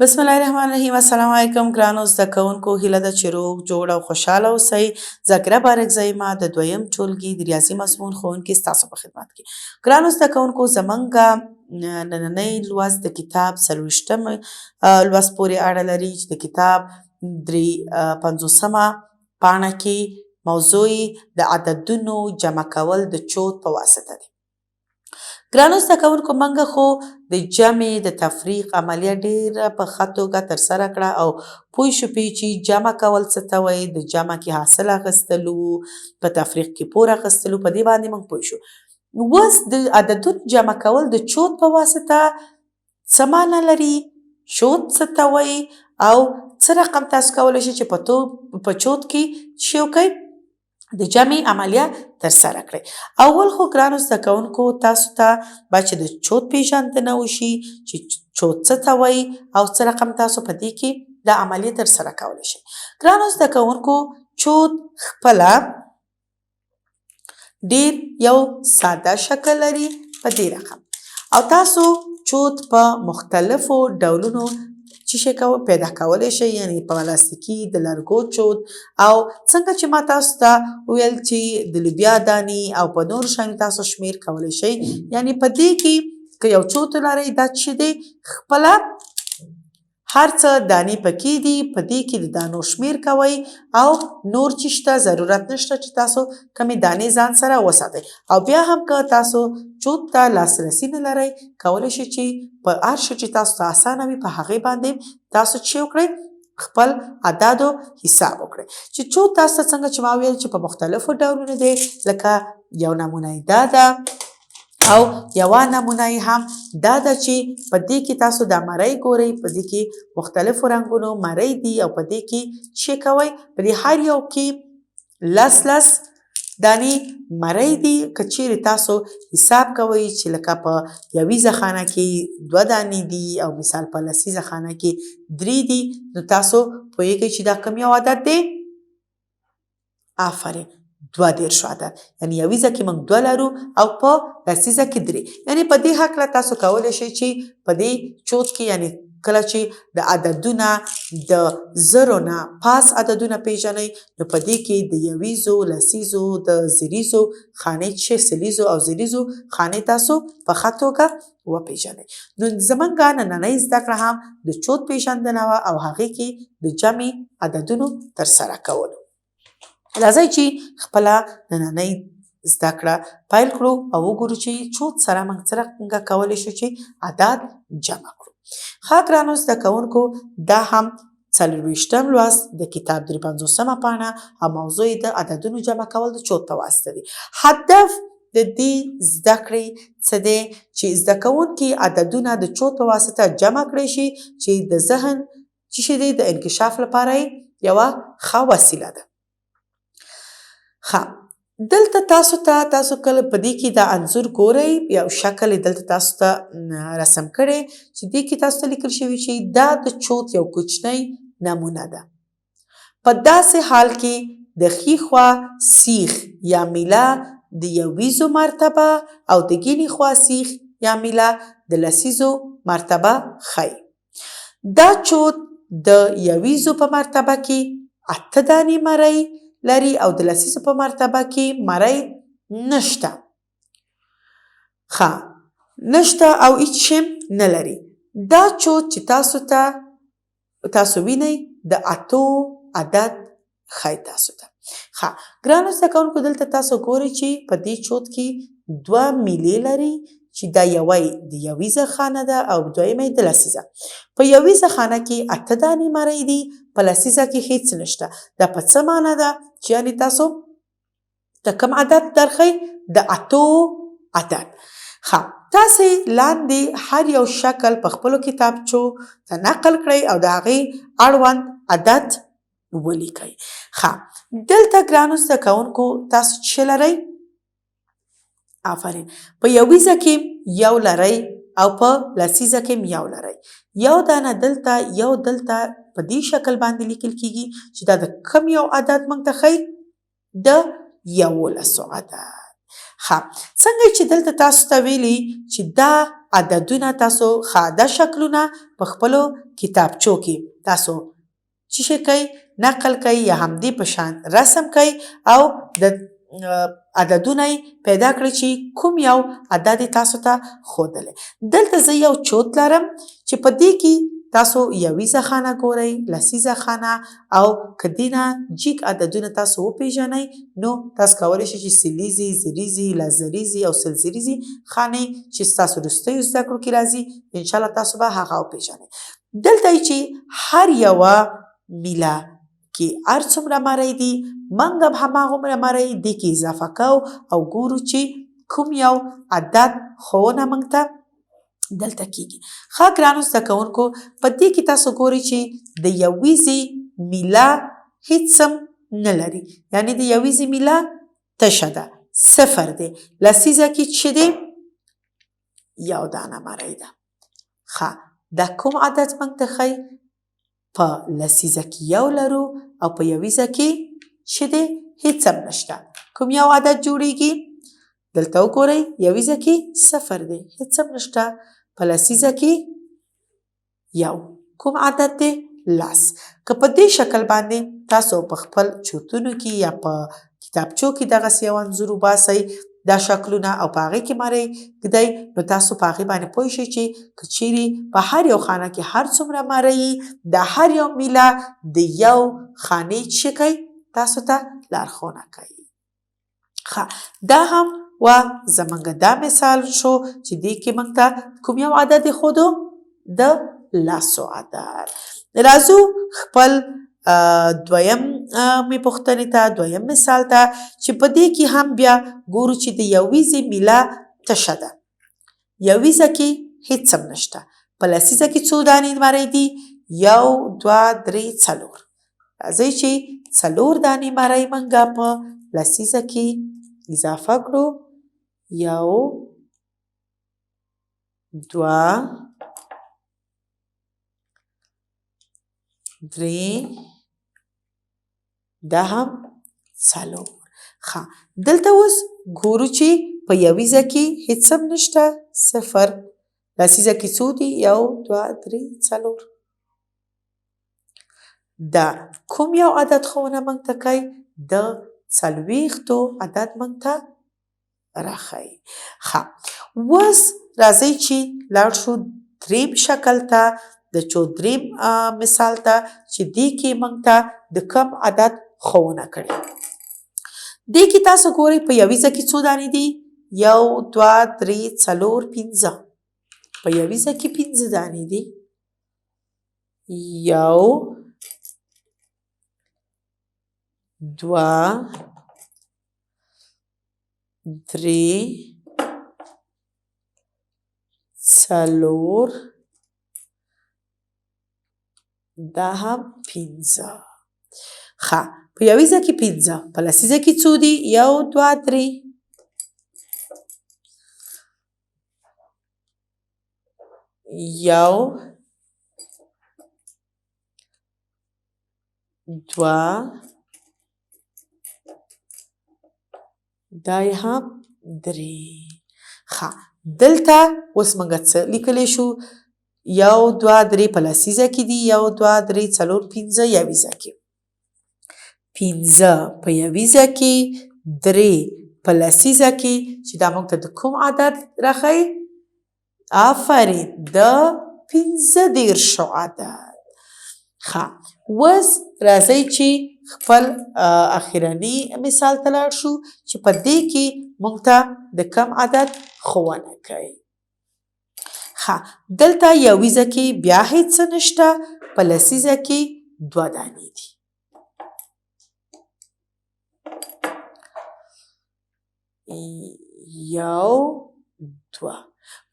بسم الله الرحمن الرحیم. السلام علیکم ګرانو زده کوونکو. هیله ده چې روغ جوړ او خوشحاله اوسئ. ذاکره بارکزی ما د دویم ټولګي د ریاضي مضمون ښوونکې ستاسو په خدمت کې. ګرانو زده کوونکو، زمونږ نننی لوست د کتاب 40 لوست پورې اړه لري چې د کتاب 50 پاڼه کې موضوع د عددونو جمع کول د چوت په واسطه دی. ګرانو زده کوونکو، موږ خو د جمع د تفریق عملیه ډیره په ښه توګه ترسره کړه او پوه شوې چې جمع کول څه ته وایي، د جمع کې حاصل اخیستلو، په تفریق کې پور اخیستلو، په دې باندې موږ پوه شو. اوس د عددونو جمع کول د چوت په واسطه څه معنی لري، چوت څه ته وایي او څه رقم تاسو کولی شئ چې په چوت کې څه وکئ، د جمع عملیه ترسره کړئ. اول خو ګرانو زده کوونکو، تاسو ته باید چې د چوت پیژندنه وشي چې چوت څه ته وایي او څه رقم تاسو په دې کې د عملیه ترسره کولی شئ. ګرانو زده کوونکو، چوت خپله ډیر یو ساده شکل لري په دې رقم، او تاسو چوت په مختلفو ډولونو پیدا کولی شئ، یعنی په پلاستیکي، د لرګو چوت، او څنګه چې ما تاسو ته ویل چې د لوبیا دانې او په نورو شیانو تاسو شمیر کولی شئ. یعنی په دې کې که یو چوت لرئ، دا چې دی خپله هر څه دانې پکې دي، په دې کې د دانو شمیر کوئ او نور چې شته ضرورت نشته چې تاسو کمې دانې ځان سره وساتئ. او بیا هم که تاسو چوت ته لاسرسي نه لرئ، کولی شئ چې په هر شي چې تاسو ته اسانه وي په هغې باندې تاسو چې وکړئ، خپل اعدادو حساب وکړئ. چې چوت تاسو ته څنګه چې ما ویل چې په مختلفو ډولونو دی، لکه یو نمونه یې دا ده او یوه نمونه یې هم دا ده چې په دې کې تاسو دا مرۍ ګورئ، په دې کې مختلفو رنګونو مرۍ دي او په دې کې څه کوئ، په دې هر یو کې لس دانې مرۍ دي. که چیرې تاسو حساب کوئ چې لکه په یویزه خانه کې 2 دانې دي او مثال په لسیزه خانه کې 3 دي، نو تاسو پوهیږئ چې دا کوم یو عدد دی؟ آفرین، 22 عدد. یعنی یویزه کې موږ 2 لرو او په لسیزه کې 3. یعنی په دې هکله تاسو کولی شئ چې په دې چوت کې، یعنی کله چې د عددونه د زرو نه پاس عددونه پیژنئ، نو په دې کې د یویزو، لسیزو، د زریزو خانې چې سلیزو او زریزو خانې تاسو په ښه توګه وپیژنئ. نو زموږ نننۍ زده کړه هم د چوت پیژندنه وه او هغې کې د جمع عددونو ترسره کولو. راځئ چې خپله نننۍ زده کړه پیل کړو او وګورو چې چوت سره موږ څرنګه کولی شو چې اعداد جمع کړو. ښه ګرانو زده کوونکو، دا هم 24 لوست د کتاب 50 پاڼه او موضوع د عددونو جمع کول د چوت په واسطه دی. هدف د دې زده کړې څه دی؟ چې زده کوونکي عددونه د چوت په واسطه جمع کړی شي، چې د ذهن چې دی د انکشاف لپاره یوه ښه وسیله ده. دلته تاسو کله په دې کې دا انځور ګورئ، یو شکل دلته تاسو ته رسم کړی چې دې کې تاسو ته لیکل شوي چې دا د چوت یو کوچنی نمونه ده. په داسې حال کې د ښي خوا سیخ یا میله د یویزو مرتبه او د ګیڼې خوا سیخ یا میله د لسیزو مرتبه ښیي. دا چوت د یویزو په مرتبه کې 8 دانې مرۍ لري او د لسیزو په مرتبه کې مرۍ نشته. نشته او هیڅ شی نه لري. دا چوت چې تاسو وینئ د 8 عدد ښیي تاسو ته. ګرانو زده کوونکو، دلته تاسو ګورئ چې په دې چوت کې 2 میلې لري، چې دا یوه د یویزه خانه ده او دویمه د لسیزه. په یویزه خانه کې 8 دانې مرۍ دي، په لسیزه کې هیڅ نشته. دا په څه معنی ده؟ چې یعنی تاسو د کوم عدد درښیي؟ د 8 عدد. تاسې لاندې هر یو شکل په خپلو کتابچو ته نقل کړئ او د هغې اړوند عدد ولیکئ. دلته ګرانو زده کوونکو، تاسو څه لرئ؟ آفرین، په یویزه کې 1 لرئ او په لسیزه کې 1 لرئ. 1 دانه دلته، 1 دلته په دې شکل باندې لیکل کیږي چې دا د کوم یو عدد موږ ته ښیي؟ د 11 عدد. څنګه چې دلته تاسو ته ویلي چې دا عددونه تاسو دا شکلونه په خپلو کتابچو کې تاسو څه کوئ نقل کوئ یا همدې په شان رسم کوئ او د عددونه پیدا کړئ چې کوم یو عدد تاسو ته ښودلی. دلته زه یو چوت لرم چې په دې کې تاسو یویزه خانه ګورئ، لسیزه خانه او که دینه جیګ عددونه تاسو وپیژنئ نو تاسو کولی شئ چې سلیزي، زریزي، لسزریزي او سلزریزي خانې چې ستاسو وروستیو زده کړو کې راځي انشاءالله تاسو به هغه وپیژنئ. دلته چې هر یوه میله کې هر څومره مری دي موږ هم هماغومره مری دې کې اضافه کوو او ګورو چې کوم یو عدد ښوونه موږ ته دلته کېږي. ښه ګرانو زده کوونکو په دې کې تاسو ګورئ چې د یویزې میله هیڅ هم نه لري، یعنې د یویزې میله تشه ده، صفر دی. لسیزه کې څه دی؟ یو دانه مری ده. ښه دا کوم عدد موږ ته ښایي؟ په لسیزه کې یو لرو او په یویزه کې څه دی؟ هیڅ هم نشته. کوم یو عدد جوړیږي؟ دلته وګورئ یویزه کې صفر دی، هیڅ هم نشته. په لسیزه کې یو. کوم عدد دی؟ لس. که په دې شکل باندې تاسو په خپل چوتونو کې یا په کتابچو کې دغسې یو انځور وباسئ دا شکلونه او په هغې کې مری ږدئ نو تاسو په هغې باندې پوه شئ چې که چیرې په هر یو خانه کې هر څومره مری د هر یو میله د یو خانې څه کوي تاسو ته لارښوونه کوي. دا هم و زمونږ دا مثال شو چې دې کې موږ ته کوم یو عدد ښودو؟ د لسو عدد. راځو خپل دویم مې پوښتنې ته، دویم مثال ته چې په دې کې هم بیا ګورو چې د یویزې میله تشه ده، یویزه کې هیڅ هم نشته. په لسیزه کې څو دانې مری دي؟ یو، دوه، درې، څلور. راځئ چې څلور دانې مری موږ په لسیزه کې اضافه کړو. یو، دوه، درې، دا هم څلور. دلته اوس ګورو چې په یویزه کې هیڅ هم نشته، صفر. لسیزه کې څو دي؟ یو، دوه، درې، څلور. دا کوم یو عدد ښوونه موږ ته کوي؟ د څلوېښتو عدد موږ ته راښایي. اوس راځئ چې لاړ شو دریم شکل ته، د دریم مثال ته چې دې کې موږ ته د کوم عدد ښوونه کړې. دې کې تاسو ګورئ په یویزه کې څو دانې دي؟ یو، دوه، درې، څلور، پنځه. په یویزه کې پنځه دانې دي. یو، دوه، درې، څلور، دا هم پنځه. په یویزه کې پنځه. په لسیزه کې څو دي؟ یو، دوه، درې. یو، دوه، دا هم درې. دلته اوس موږ څه لیکلی شو؟ یو، دوه، درې په لسیزه کې دي، یو، دوه، درې، څلور، پنځه یویزه کې. پنځه په یویزه کې، درې په لسیزه کې چې دا موږ ته د کوم عدد راښایي؟ آفرین، د پنځه دېرشو عدد. اوس راځئ چې خپل اخرني مثال ته لاړ شو چې په دې کې موږ ته د کوم عدد ښوونه کوي. دلته یویزه کې بیا هیڅ څه نشته، په لسیزه کې دوه دانې دي. یو، دوه.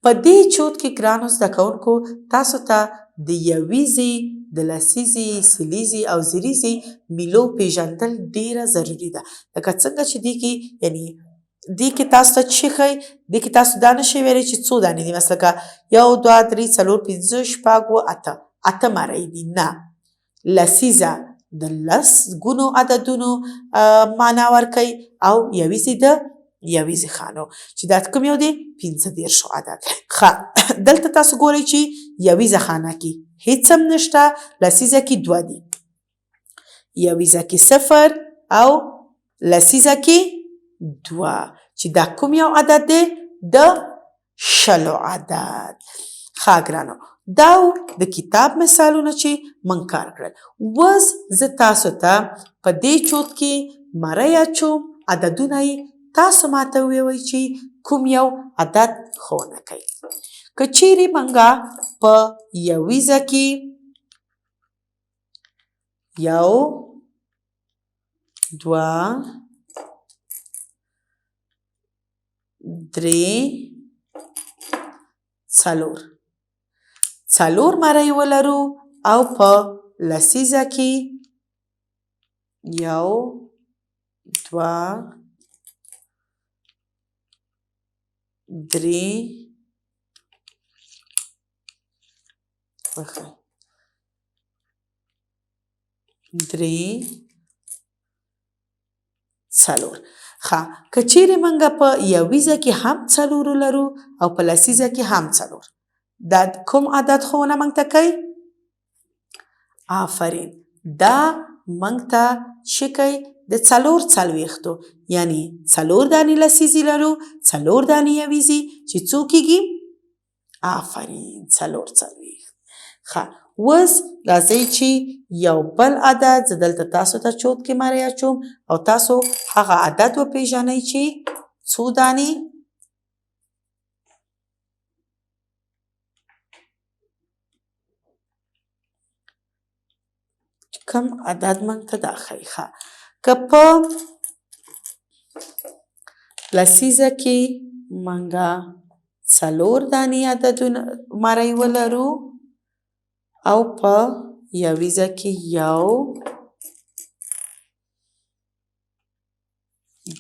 په دې چوت کې ګرانو زده کوونکو تاسو ته د یویزې، د لسیزې، سلیزې او زریزې میلو پیژندل ډیره ضروري ده. لکه څنګه چې دې کې یعنی دې کې تاسو ته څه ښایي؟ دې کې تاسو دا نشئ ویلی چې څو دانې دي، مثلا که یو، دوه، درې، څلور، پنځه، شپږ، اووه، اته. اته مری دي. نه، لسیزه د لس ګونو عددونو معنا ورکوي او یویزې د یویزې خانو چې دا کوم یو دی 15 عدد. ښه دلته تاسو ګورئ چې یویزه خانه کې هیڅ هم نشته، لسیزه کې 2 دي، یویزه کې 0 او لسیزه کې 2 چې دا کوم یو عدد دی؟ د 20 عدد. ښه ګرانو دا د کتاب مثالونه چې من کار کړل. اوس زه تاسو ته په دې چوت کې مری اچوم، عددونه یې تاسو ماته ووایئ چې کوم یو عدد ښوونه کوي. که چیرې موږ په یویزه کې 1 2 3 4 مری ولرو او په لسیزه کې 1 2 3 4. ښه که چیرې موږ په یویزه کې هم 4 ولرو او په لسیزه کې هم 4، دا کوم عدد ښوونه موږ ته کوي؟ آفرین، دا موږ ته څه کوي؟ د 4 یعنی 4 دانې لسیزې لرو، 4 دانې یویزې چې څو کېږي؟ آفرین 4. ښه اوس راځئ چې یو بل عدد زه دلته تاسو ته چوت کې مری اچوم او تاسو هغه عدد وپېژنئ چې څو دانې کم عدد موږ ته دا ښیي. ښه که په لسیزه کې موږ 4 دانې عددونه مری ولرو او په یویزه کې 1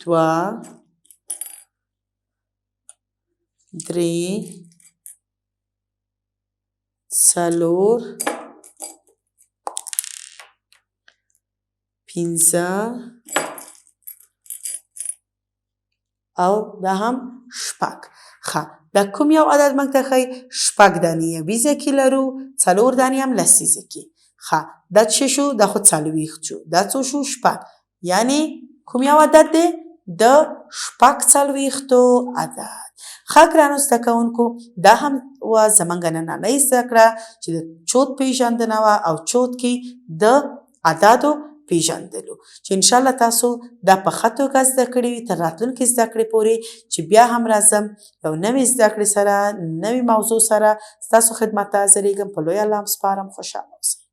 2 3 4 5 او دا هم 6. ښه دا کوم یو عدد موږ ته ښیي؟ 6 دانې یویزه کې لرو، 4 دانې هم لسیزه کې. ښه دا څه شو؟ دا خو 40 شو، دا څو شو؟ 6. یعنی کوم یو عدد دی؟ د 40 عدد. ښه ګرانو زده کوونکو دا هم وه زموږ نننۍ زده کړه چې د چوت پېژندنه وه او چوت کې د عددو پیژندلو چې انشاءالله تاسو دا په ښه توګه زده کړي وي تر راتلونکي زده کړې پورې چې بیا هم راځم یو نوې زده کړې سره، نوې موضوع سره ستاسو خدمت ته حاضرېږم. په لوی الله سپارم. خوشحاله اوسئ.